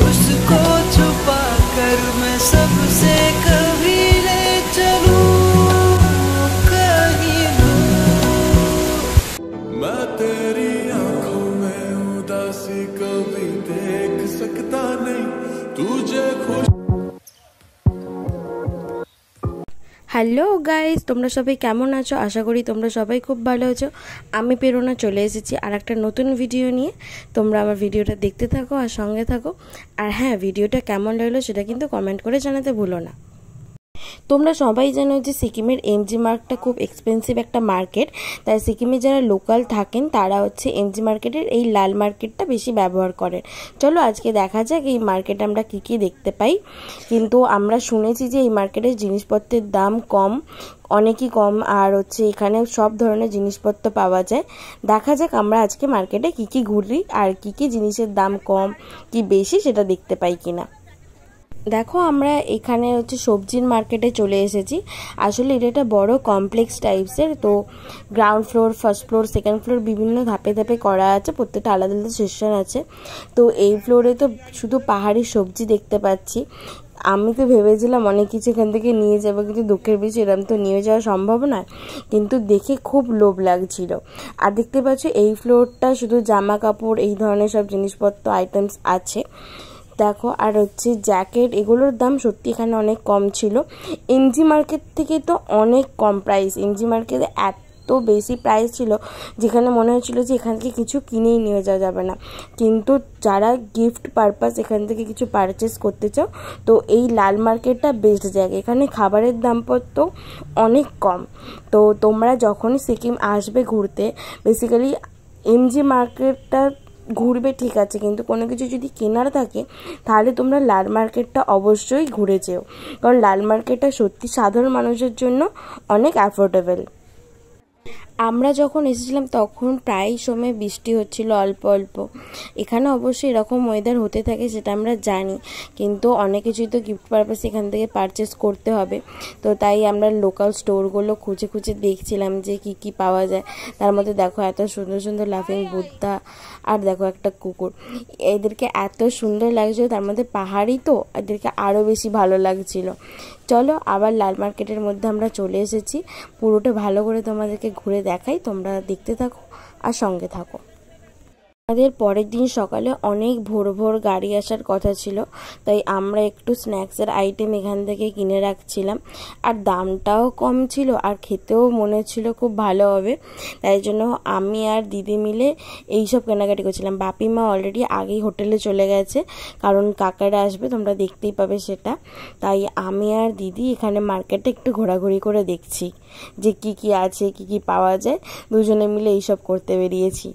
उसको छुपा कर मैं सबसे कभी ले चलूं कहीं दूर। मैं तेरी आंखों में उदासी कभी देख सकता नहीं, तुझे खुश। হ্যালো গাইস, তোমরা সবাই কেমন আছো? আশা করি তোমরা সবাই খুব ভালো আছো। আমি প্রেরণা চলে এসেছি আর একটা নতুন ভিডিও নিয়ে। তোমরা আমার ভিডিওটা দেখতে থাকো আর সঙ্গে থাকো। আর হ্যাঁ, ভিডিওটা কেমন লাগলো সেটা কিন্তু কমেন্ট করে জানাতে ভুলো না। তোমরা সবাই জানো যে সিকিমের এমজি মার্কেটটা খুব এক্সপেন্সিভ একটা মার্কেট। তাই সিকিমে যারা লোকাল থাকেন তারা হচ্ছে এমজি মার্কেটের এই লাল মার্কেটটা বেশি ব্যবহার করেন। চলো আজকে দেখা যাক এই মার্কেটে আমরা কী কী দেখতে পাই। কিন্তু আমরা শুনেছি যে এই মার্কেটের জিনিসপত্রের দাম কম, অনেকই কম, আর হচ্ছে এখানে সব ধরনের জিনিসপত্র পাওয়া যায়। দেখা যাক আমরা আজকে মার্কেটে কী কী ঘুরি আর কী কী জিনিসের দাম কম কি বেশি সেটা দেখতে পাই কিনা। দেখো আমরা এখানে হচ্ছে সবজির মার্কেটে চলে এসেছি। আসলে এটা একটা বড় কমপ্লেক্স টাইপসের। তো ground floor, first floor, second floor বিভিন্ন ধাপে ধাপে করা আছে, প্রত্যেকটা আলাদা আলাদা সেকশন আছে। তো এই ফ্লোরে তো শুধু পাহাড়ি সবজি দেখতে পাচ্ছি। আমি তো ভেবেছিলাম অনেক কিছু এখান থেকে নিয়ে যাবো, কিন্তু দুঃখের বিষয় এরকম তো নিয়ে যাওয়া সম্ভব নয়। কিন্তু দেখে খুব লোভ লাগছিল। আর দেখতে পাচ্ছ এই ফ্লোরটা শুধু জামা কাপড় এই ধরনের সব জিনিসপত্র আইটেমস আছে। দেখো আর হচ্ছে জ্যাকেট, এগুলোর দাম সত্যি এখানে অনেক কম ছিল। এমজি মার্কেট থেকে তো অনেক কম প্রাইস। এমজি মার্কেটে এত বেশি প্রাইস ছিল যেখানে মনে হচ্ছিলো যে এখান থেকে কিছু কিনেই নিয়ে যাওয়া যাবে না। কিন্তু যারা গিফট পারপাস এখান থেকে কিছু পারচেস করতে চাও তো এই লাল মার্কেটটা বেস্ট জায়গা। এখানে খাবারের দামপত্র অনেক কম। তো তোমরা যখনই সিকিম আসবে ঘুরতে বেসিক্যালি এমজি মার্কেটটা ঘুরবে ঠিক আছে, কিন্তু কোনো কিছু যদি কেনার থাকে তাহলে তোমরা লাল মার্কেটটা অবশ্যই ঘুরে যেও, কারণ লাল মার্কেটটা সত্যি সাধারণ মানুষের জন্য অনেক অ্যাফোর্ডেবল। আমরা যখন এসেছিলাম তখন প্রায় সময় বৃষ্টি হচ্ছিল অল্প অল্প। এখানে অবশ্যই এরকম ওয়েদার হতে থাকে সেটা আমরা জানি, কিন্তু অনেক কিছুই তো গিফট পারপাস এখান থেকে পারচেস করতে হবে। তো তাই আমরা লোকাল স্টোরগুলো খুঁজে খুঁজে দেখছিলাম যে কি কি পাওয়া যায়। তার মধ্যে দেখো এত সুন্দর সুন্দর লাফিং বুদ্ধা, আর দেখো একটা কুকুর। এদেরকে এত সুন্দর লাগছিল, তার মধ্যে পাহাড়ি তো এদেরকে আরও বেশি ভালো লাগছিল। চলো আবার লাল মার্কেটের মধ্যে আমরা চলে এসেছি। পুরোটা ভালো করে তোমাদেরকে ঘুরে দেখাই, তোমরা দেখতে থাকো আর সঙ্গে থাকো। আমাদের পরের দিন সকালে অনেক ভোর ভোর গাড়ি আসার কথা ছিল, তাই আমরা একটু স্ন্যাক্সের আইটেম এখান থেকে কিনে রাখছিলাম। আর দামটাও কম ছিল আর খেতেও মনে হচ্ছিল খুব ভালো হবে। তাই জন্য আমি আর দিদি মিলে এইসব কেনাকাটি করছিলাম। বাপি মা অলরেডি আগেই হোটেলে চলে গেছে, কারণ কাকারা আসবে, তোমরা দেখতেই পাবে সেটা। তাই আমি আর দিদি এখানে মার্কেটে একটু ঘোরাঘুরি করে দেখছি যে কি কি আছে, কি কি পাওয়া যায়। দুজনে মিলে এইসব করতে বেরিয়েছি।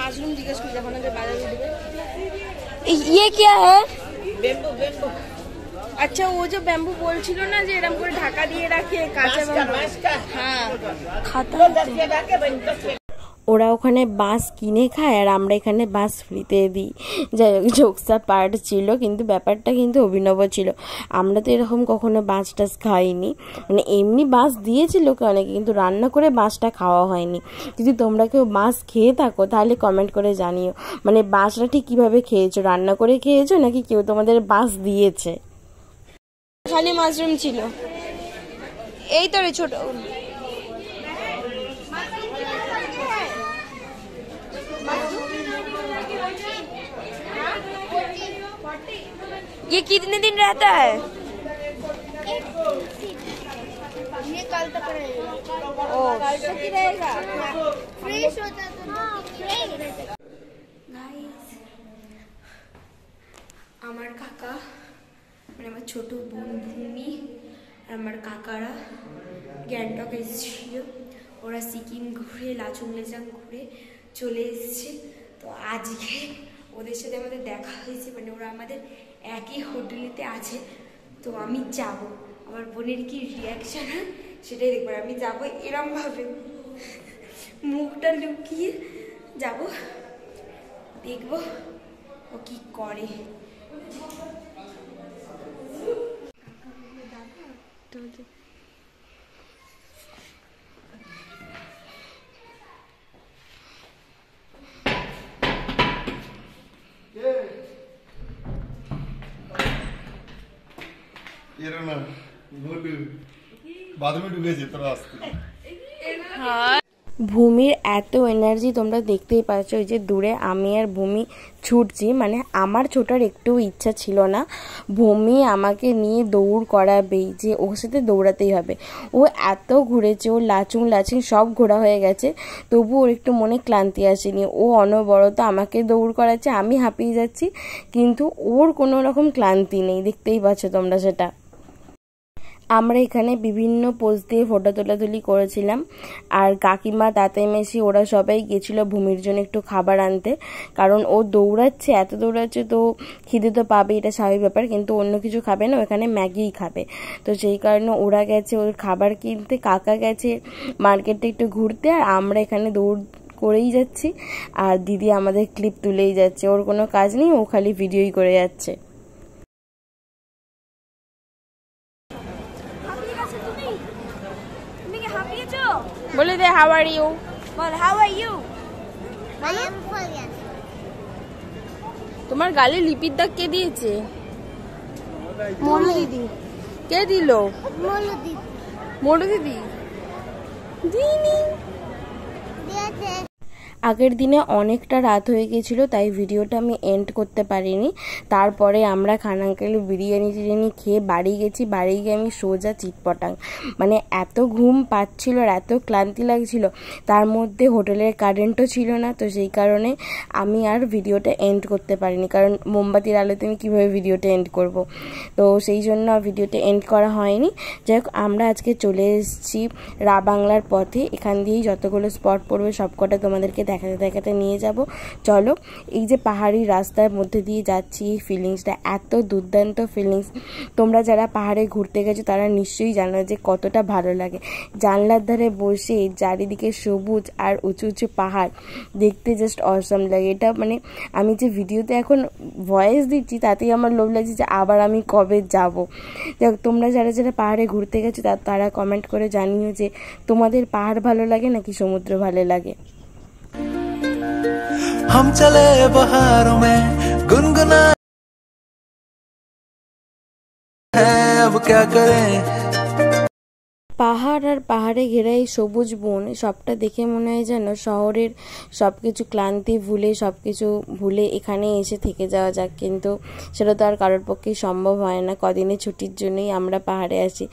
माशरूम जिज्ञेस कर देखो ना जो बाजार में दिखे। ये क्या है? Bamboo bamboo. अच्छा वो जो बैम्बू बोलছিলো না যে এরকম করে ঢাকা দিয়ে রাখে কাঁচা ব্যাম্বু। হ্যাঁ खाता ওরা ওখানে বাঁশ কিনে খায় আর আমরা এখানে বাঁশ ফ্রিতে দিই। যাই হোক জোকসা পার্ট ছিল, কিন্তু ব্যাপারটা কিন্তু অভিনব ছিল। আমরা তো এরকম কখনো বাঁশ টাছ খাইনি, মানে এমনি বাঁশ দিয়েছিল অনেকে, কিন্তু রান্না করে বাঁশটা খাওয়া হয়নি। যদি তোমরা কেউ বাঁশ খেয়ে থাকো তাহলে কমেন্ট করে জানিও, মানে বাঁশটা ঠিক কীভাবে খেয়েছো, রান্না করে খেয়েছো নাকি কেউ তোমাদের বাঁশ দিয়েছে। খালি মাশরুম ছিল এই তো রে ছোট। ये कितने दिन रहता है? ये कल तक रहेगा। ओ कल तक ही रहेगा। फ्रेश होता तो गाइस আমার কাকা মানে আমার ছোট বোন ভূমি আর আমার কাকারা গ্যাংটক এসেছিল। ওরা সিকিম ঘুরে লাচুং লেজাং ঘুরে চলে এসেছে। তো আজকে ওদের সাথে আমাদের দেখা হয়েছে, মানে ওরা আমাদের একই হোটেলেতে আছে। তো আমি যাব, আমার বোনের কি রিয়াকশান হয় সেটাই দেখবো। আমি যাবো এরমভাবে মুখটা লুকিয়ে যাব, দেখবো ও কি করে। ভূমির এত এনার্জি তোমরা দেখতেই পাচ্ছ। ওই যে দূরে আমি আর ভূমি ছুটছি, মানে আমার ছোটার একটু ইচ্ছা ছিল না, ভূমি আমাকে নিয়ে দৌড় করাবেই, যে ওর সাথে দৌড়াতেই হবে। ও এত ঘুরেছে, ও লাচুং লাচিং সব ঘোরা হয়ে গেছে, তবু ওর একটু মনে ক্লান্তি আসেনি। ও অনবরত আমাকে দৌড় করাচ্ছে, আমি হাঁপিয়ে যাচ্ছি, কিন্তু ওর কোনো রকম ক্লান্তি নেই, দেখতেই পাচ্ছ তোমরা সেটা। আমরা এখানে বিভিন্ন পোজ দিয়ে ফটো তোলাতুলি করেছিলাম, আর কাকিমা তাতাই মেশি ওরা সবাই গেছিলো ভূমির জন্য একটু খাবার আনতে, কারণ ও দৌড়াচ্ছে, এত দৌড়াচ্ছে তো খিদে তো পাবে, এটা স্বাভাবিক ব্যাপার, কিন্তু অন্য কিছু খাবে না, ওখানে ম্যাগিই খাবে। তো সেই কারণে ওরা গেছে ওর খাবার কিনতে, কাকা গেছে মার্কেটে একটু ঘুরতে, আর আমরা এখানে দৌড় করেই যাচ্ছি, আর দিদি আমাদের ক্লিপ তুলেই যাচ্ছে, ওর কোনো কাজ নেই, ও খালি ভিডিওই করে যাচ্ছে। বলে দে হাউ আর ইউ, বল হাউ আর ইউ। তোমার গালে লিপির দাগ কে দিয়েছে? মোলু দিদি। কে দিল? মোলু দিদি দিনি। আগের দিনে অনেকটা রাত হয়ে গেছিলো, তাই ভিডিওটা আমি এন্ড করতে পারিনি। তারপরে আমরা খানাঙ্কেল বিরিয়ানি টিরিয়ানি খেয়ে বাড়ি গেছি। বাড়ি গিয়ে আমি সোজা চিটপটাং, মানে এত ঘুম পাচ্ছিল আর এত ক্লান্তি লাগছিল, তার মধ্যে হোটেলের কারেন্টও ছিল না, তো সেই কারণে আমি আর ভিডিওটা এন্ড করতে পারিনি, কারণ মোমবাতির আলোতে আমি কীভাবে ভিডিওটা এন্ড করব, তো সেই জন্য ভিডিওটা এন্ড করা হয়নি। যাই হোক, আমরা আজকে চলে এসেছি বাংলার পথে, এখান দিয়েই যতগুলো স্পট পড়বে সবকটা তোমাদেরকে দেখাতে দেখাতে নিয়ে যাব। চলো, এই যে পাহাড়ি রাস্তার মধ্যে দিয়ে যাচ্ছি, এই ফিলিংসটা এত দুর্দান্ত ফিলিংস। তোমরা যারা পাহাড়ে ঘুরতে গেছো তারা নিশ্চয়ই জানো যে কতটা ভালো লাগে। জানলার ধারে বসে চারিদিকে সবুজ আর উঁচু উঁচু পাহাড় দেখতে জাস্ট অসম লাগে। এটা মানে আমি যে ভিডিওতে এখন ভয়েস দিচ্ছি তাতেই আমার লোভ লাগছে যে আবার আমি কবে যাব। দেখ, তোমরা যারা যারা পাহাড়ে ঘুরতে গেছো তারা কমেন্ট করে জানিও যে তোমাদের পাহাড় ভালো লাগে নাকি সমুদ্র ভালো লাগে। हम चले बहारों में गुनगुना है, अब क्या करें। পাহাড় আর পাহাড়ে ঘেরা এই সবুজ বন, সবটা দেখে মনে হয় যেন শহরের সব কিছু ক্লান্তি ভুলে, সব কিছু ভুলে এখানে এসে থেকে যাওয়া যাক, কিন্তু সেটা তো আর কারোর পক্ষেই সম্ভব হয় না। কদিনের ছুটির জন্যই আমরা পাহাড়ে আসি।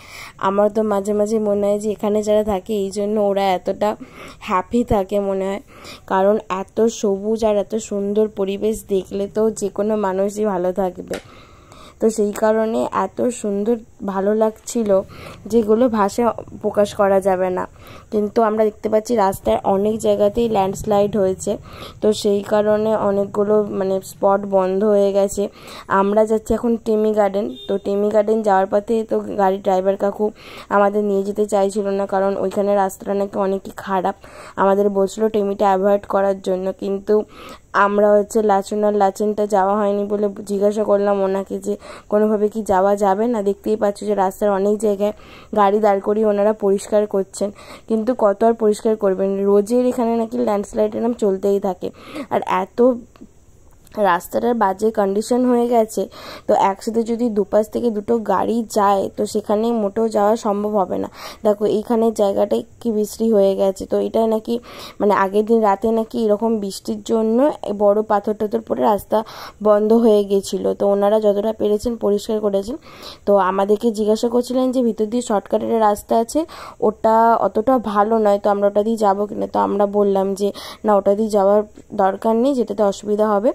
আমার তো মাঝে মাঝে মনে হয় যে এখানে যারা থাকে এই জন্য ওরা এতটা হ্যাপি থাকে মনে হয়, কারণ এত সবুজ আর এত সুন্দর পরিবেশ দেখলে তো যে কোনো মানুষই ভালো থাকবে। তো সেই কারণে এত সুন্দর ভালো লাগছিল যেগুলো ভাষায় প্রকাশ করা যাবে না। কিন্তু আমরা দেখতে পাচ্ছি রাস্তায় অনেক জায়গাতেই ল্যান্ডস্লাইড হয়েছে, তো সেই কারণে অনেকগুলো মানে স্পট বন্ধ হয়ে গেছে। আমরা যাচ্ছি এখন টেমি গার্ডেন। তো টেমি গার্ডেন যাওয়ার পথে তো গাড়ির ড্রাইভার কাকু আমাদের নিয়ে যেতে চাইছিল না, কারণ ওইখানে রাস্তাটা নাকি অনেকই খারাপ। আমাদের বলছিল টেমিটা অ্যাভয়েড করার জন্য, কিন্তু আমরা লাচেনটা যাওয়া হয়নি বলে জিজ্ঞাসা করলাম ওনাকে যে কোনোভাবে কি যাওয়া যাবে না। দেখতেই পাচ্ছ যে রাস্তার অনেক জায়গায় গাড়ি দাঁড় করিয়ে ওনারা পরিষ্কার করছেন, কিন্তু কত আর পরিষ্কার করবেন, রোজের এখানে নাকি ল্যান্ডস্লাইড এরকম চলতেই থাকে। আর এত রাস্তাটার বাজে কন্ডিশন হয়ে গেছে, তো একসাথে যদি দুপাশ থেকে দুটো গাড়ি যায় তো সেখানে মোটেও যাওয়া সম্ভব হবে না। দেখো এইখানে জায়গাটা কি বিশ্রী হয়ে গেছে, তো এটাই নাকি মানে আগের দিন রাতে নাকি এরকম বৃষ্টির জন্য বড় পাথর টাথর পরে রাস্তা বন্ধ হয়ে গেছিলো, তো ওনারা যতটা পেরেছেন পরিষ্কার করেছেন। তো আমাদেরকে জিজ্ঞাসা করছিলেন যে ভিতর দিয়ে শর্টকাটের রাস্তা আছে, ওটা অতটা ভালো নয়, তো আমরা ওটা দিয়ে যাবো কিনা। তো আমরা বললাম যে না, ওটা দিয়ে যাওয়ার দরকার নেই, যেটাতে অসুবিধা হবে,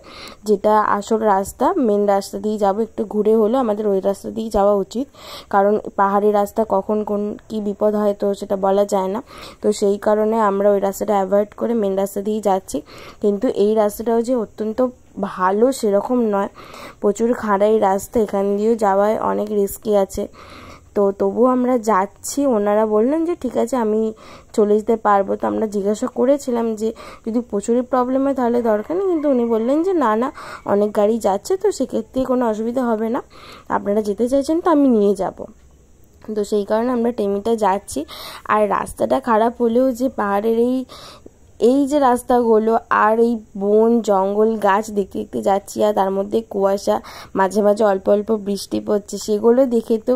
যেটা আসল রাস্তা মেন রাস্তা দিয়ে যাব, একটু ঘুরে হলো আমাদের ওই রাস্তা দিয়ে যাওয়া উচিত, কারণ পাহাড়ি রাস্তা কখন কোন কি বিপদ হয় তো সেটা বলা যায় না। তো সেই কারণে আমরা ওই রাস্তাটা অ্যাভয়েড করে মেন রাস্তা দিয়ে যাচ্ছি। কিন্তু এই রাস্তাটাও যে অত্যন্ত ভালো সেরকম নয়, প্রচুর খাড়াই রাস্তা, এখান দিয়েও যাওয়ায় অনেক রিস্কি আছে। তো তবুও আমরা যাচ্ছি। ওনারা বললেন যে ঠিক আছে আমি চলে যেতে পারবো। তো আমরা জিজ্ঞাসা করেছিলাম যে যদি প্রচুরই প্রবলেম হয় তাহলে দরকার নেই, কিন্তু উনি বললেন যে না না, অনেক গাড়ি যাচ্ছে, তো সেক্ষেত্রে কোনো অসুবিধা হবে না, আপনারা যেতে চাইছেন তো আমি নিয়ে যাব। তো সেই কারণে আমরা টেমিটা যাচ্ছি। আর রাস্তাটা খারাপ হলেও যে পাহাড়ের এই এই যে রাস্তাগুলো আর এই বন জঙ্গল গাছ দেখতে দেখতে যাচ্ছি, আর তার মধ্যে কুয়াশা, মাঝে মাঝে অল্প অল্প বৃষ্টি পড়ছে, সেগুলো দেখে তো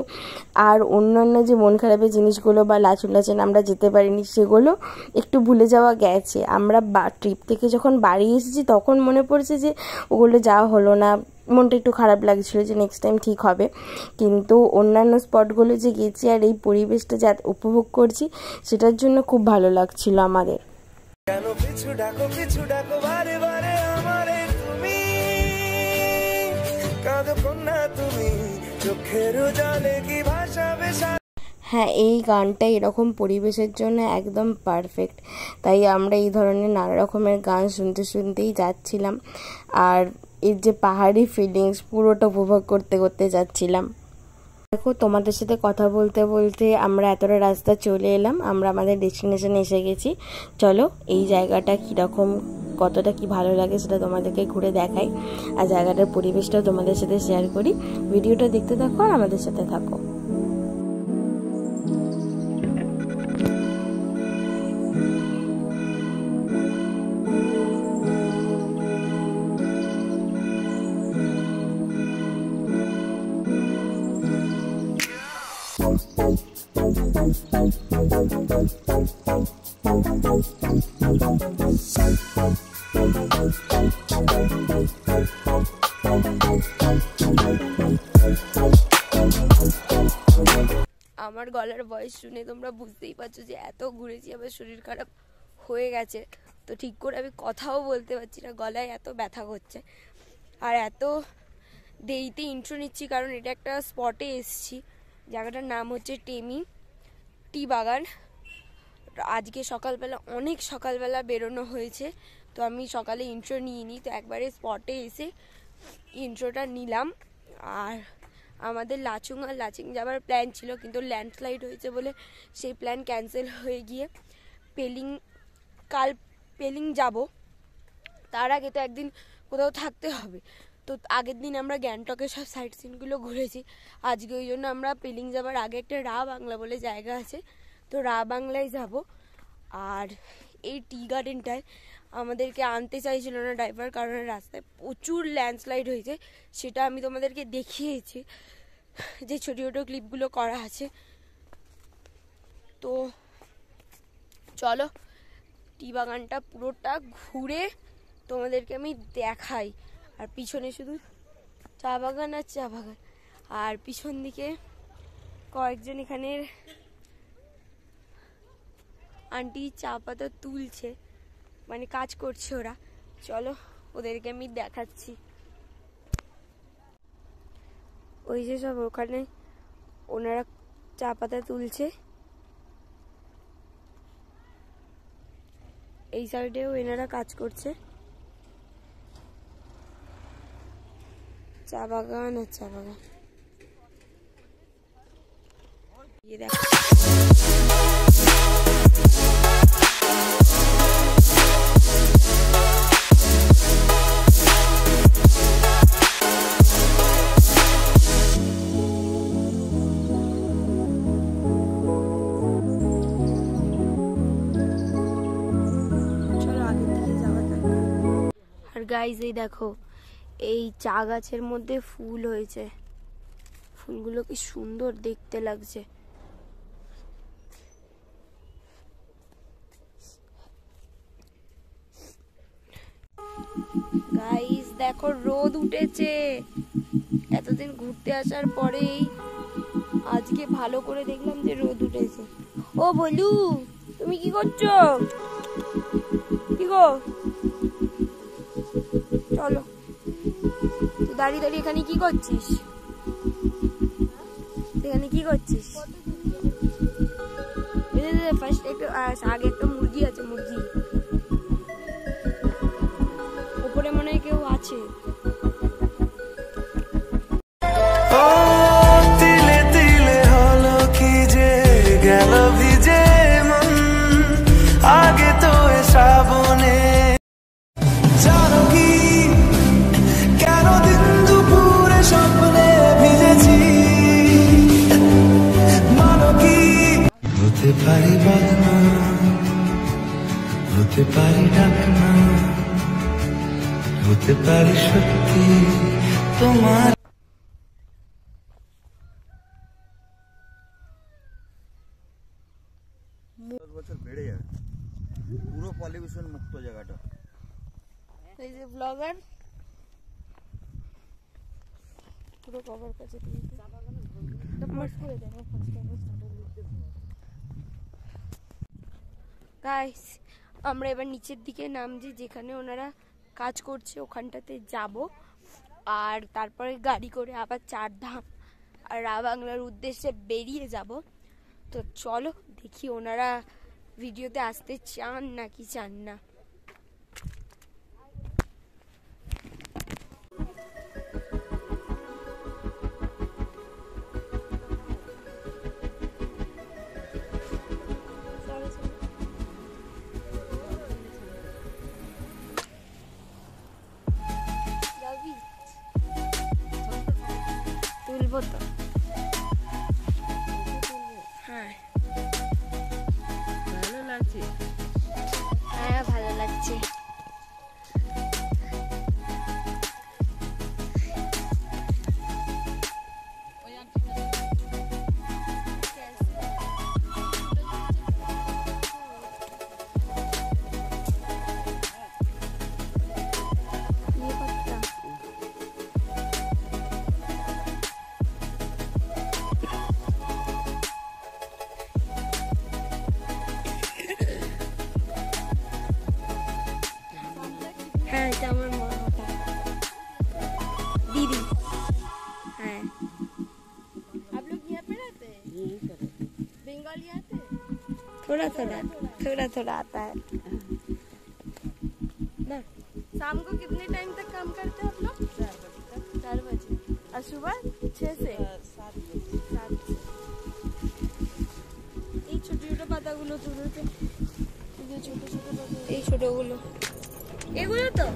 আর অন্যান্য যে মন খারাপের জিনিসগুলো বা লাচুন লাচুন আমরা যেতে পারিনি সেগুলো একটু ভুলে যাওয়া গেছে। আমরা ট্রিপ থেকে যখন বাড়ি এসেছি তখন মনে পড়ছে যে ওগুলো যাওয়া হলো না, মনটা একটু খারাপ লাগছিল যে নেক্সট টাইম ঠিক হবে। কিন্তু অন্যান্য স্পটগুলো যে গেছি আর এই পরিবেশটা যা উপভোগ করছি সেটার জন্য খুব ভালো লাগছিল আমাদের। কেন পিছু ডাকো বারে বারে আমারে তুমি, কাঁদো কন্যা তুমি, চোখের জলে কি ভাসাবে। হ্যাঁ, এই গানটা এরকম পরিবেশের জন্য একদম পারফেক্ট, তাই আমরা এই ধরনের নানা রকমের গান শুনতে শুনতেই যাচ্ছিলাম, আর এর যে পাহাড়ি ফিলিংস পুরোটা উপভোগ করতে করতে যাচ্ছিলাম। দেখো, তোমাদের সাথে কথা বলতে বলতে আমরা এতটা রাস্তা চলে এলাম, আমরা আমাদের ডেস্টিনেশনে এসে গেছি। চলো এই জায়গাটা কীরকম, কতটা কি ভালো লাগে সেটা তোমাদেরকে ঘুরে দেখাই, আর জায়গাটার পরিবেশটাও তোমাদের সাথে শেয়ার করি। ভিডিওটা দেখতে থাকো আর আমাদের সাথে থাকো। আমার গলার ভয়েস শুনে তোমরা বুঝতেই পারছো যে এত ঘুরেছি, আমার শরীর খারাপ হয়ে গেছে, তো ঠিক করে আমি কথাও বলতে পারছি না, গলায় এত ব্যথা করছে। আর এত দেরিতে ইন্ট্রো নিচ্ছি কারণ এটা একটা স্পটে এসেছি, জায়গাটার নাম হচ্ছে টেমি টি বাগান। আজকে সকালবেলা অনেক সকালবেলা বেরোনো হয়েছে, তো আমি সকালে ইন্ট্রো নিইনি, তো একবারে স্পটে এসে ইন্ট্রোটা নিলাম। আর আমাদের লাচুং যাওয়ার প্ল্যান ছিল, কিন্তু ল্যান্ডস্লাইড হয়েছে বলে সেই প্ল্যান ক্যান্সেল হয়ে গিয়ে কাল পেলিং যাব। তার আগে তো একদিন কোথাও থাকতে হবে, তো আগের দিন আমরা গ্যাংটকের সব সাইট সিনগুলো ঘুরেছি। আজকে ওই জন্য আমরা পেলিং যাবার আগে একটা রা বাংলা বলে জায়গা আছে, তো রা বাংলায় যাব। আর এই টি গার্ডেনটায় আমাদেরকে আনতে চাইছিল না ড্রাইভার, কারণ রাস্তায় প্রচুর ল্যান্ডস্লাইড হয়েছে, সেটা আমি তোমাদেরকে দেখিয়েছি, যে ছোটো ছোটো ক্লিপগুলো করা আছে। তো চলো টি বাগানটা পুরোটা ঘুরে তোমাদেরকে আমি দেখাই। আর পিছনে শুধু চা বাগান আর চা বাগান, আর পিছন দিকে কয়েকজন এখানের আন্টি চা পাতা তুলছে, মানে কাজ করছে ওরা। চলো ওদেরকে আমি দেখাচ্ছি। ওই যে সব ওখানে ওনারা চা পাতা তুলছে, এই সাইডেও এনারা কাজ করছে। চা বাগান আর চা বাগান দেখো। গাইজ এই দেখো, এই চা গাছের মধ্যে ফুল হয়েছে, ফুলগুলো কি সুন্দর দেখতে লাগছে। গাইজ দেখো রোদ উঠেছে, এতদিন ঘুরতে আসার পরেই আজকে ভালো করে দেখলাম যে রোদ উঠেছে। ও বলু, তুমি কি করছো? কি গো, চলো। তুই দাঁড়িয়ে দাঁড়িয়ে এখানে কি করছিস? এখানে কি করছিস? ফার্স্ট একটু আগে একটা মুরগি আছে, মুরগি উপরে মনে হয় কেউ আছে। তিলে তিলে হলো কি যে গেল ভিজে মন, আগে তো এ শ্রাবণে। জানো কি কেন দিন দুপুরে স্বপ্নে ভিজেছি, মানো কি হতে পারি বদনাম, হতে পারি বুঝতে পারি সত্যি তোমার বছর বেড়ে যাবে, পুরো পলিউশন মুক্ত জায়গাটা। এই যে ব্লগার পুরো কভার কাছে দিয়েছে। গাইস, আমরা এবার নিচের দিকে নামছি, যেখানে ওনারা কাজ করছে ওখানটাতে যাব, আর তারপরে গাড়ি করে আবার চারধাম আর বাংলার উদ্দেশ্যে বেরিয়ে যাব। তো চলো দেখি ওনারা ভিডিওতে আসতে চান নাকি চান না। তুলবো তো, হ্যাঁ ভালো লাগছে। হ্যাঁ ভালো লাগছে। হ্যাঁ এটা আমার মা दीदी। हाँ आप लोग यहाँ पे रहते हैं? बंगाली आते हैं? थोड़ा थोड़ा थोड़ा थोड़ा आता है ना। शाम को कितने टाइम तक काम करते हो आप लोग? 4 बजे और सुबह 6 से 7 এই ছোট ছোট পাতাগুলো তুলতে, এই যে ছোট ছোট পাতা, এই ছোটগুলো, এগুলো তো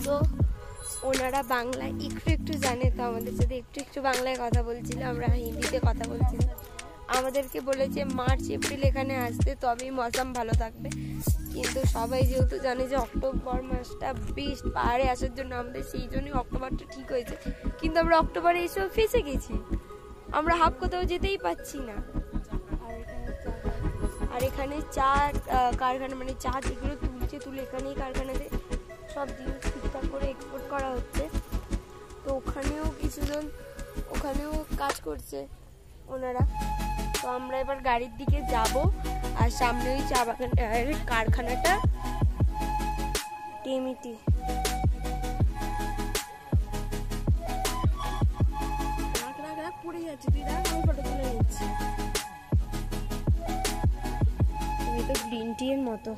তো ওনারা বাংলায় একটু জানে, তো আমাদের সাথে একটু বাংলায় কথা বলছিল, আমরা হিন্দিতে কথা বলছিলাম। আমাদেরকে বলেছে মার্চ এপ্রিল এখানে আসতে, তবেই মৌসুম ভালো থাকবে। কিন্তু সবাই যেহেতু জানে যে অক্টোবর মাসটা বেস্ট পাহাড়ে আসার জন্য, আমাদের সেই জন্যই অক্টোবরটা ঠিক হয়েছে। কিন্তু আমরা অক্টোবরে এসেও ফেসে গেছি, আমরা হাফ কোথাও যেতেই পাচ্ছি না। আর এখানে চা কারখানা, মানে চা যেগুলো তুলে এখানেই কারখানাতে সব জিনিস ঠিকঠাক করে এক্সপোর্ট করা হচ্ছে। তো ওখানেও কিছুজন ওখানেও কাজ করছে ওনারা। তো আমরা এবার গাড়ির দিকে যাব, আর সামনে ওই চা বাগান কারখানাটা টিএমইটি। পড়ে যাচ্ছে, তুই দেখ আমি ফটো তুলে নিচ্ছি। তুমি তো গ্রিন টি এর মতো।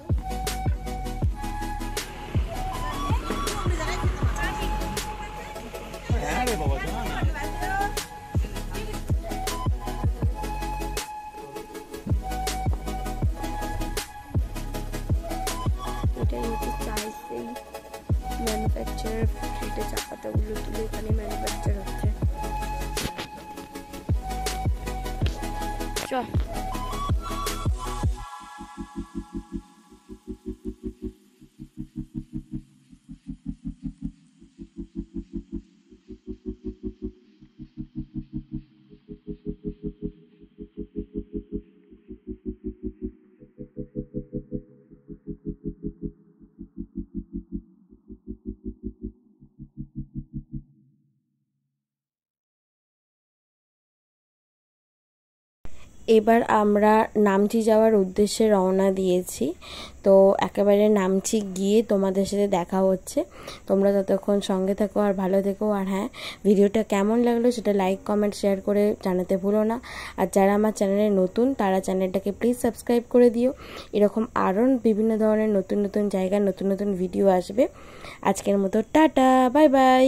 এটা হচ্ছে চাই সেই ম্যানুফ্যাকচার, ফ্যাক্টরিতে চা পাতাগুলো তুলে এখানে ম্যানুফ্যাকচার হচ্ছে। চল এবার আমরা নামচি যাওয়ার উদ্দেশ্যে রওনা দিয়েছি। তো একেবারে নামচি গিয়ে তোমাদের সাথে দেখা হচ্ছে। তোমরা ততক্ষণ সঙ্গে থেকো আর ভালো থেকো। আর হ্যাঁ, ভিডিওটা কেমন লাগলো সেটা লাইক কমেন্ট শেয়ার করে জানাতে ভুলো না। আর যারা আমার চ্যানেলে নতুন তারা চ্যানেলটাকে প্লিজ সাবস্ক্রাইব করে দিও। এরকম আরও বিভিন্ন ধরনের নতুন নতুন জায়গার নতুন নতুন ভিডিও আসবে। আজকের মতো টাটা, বাই বাই।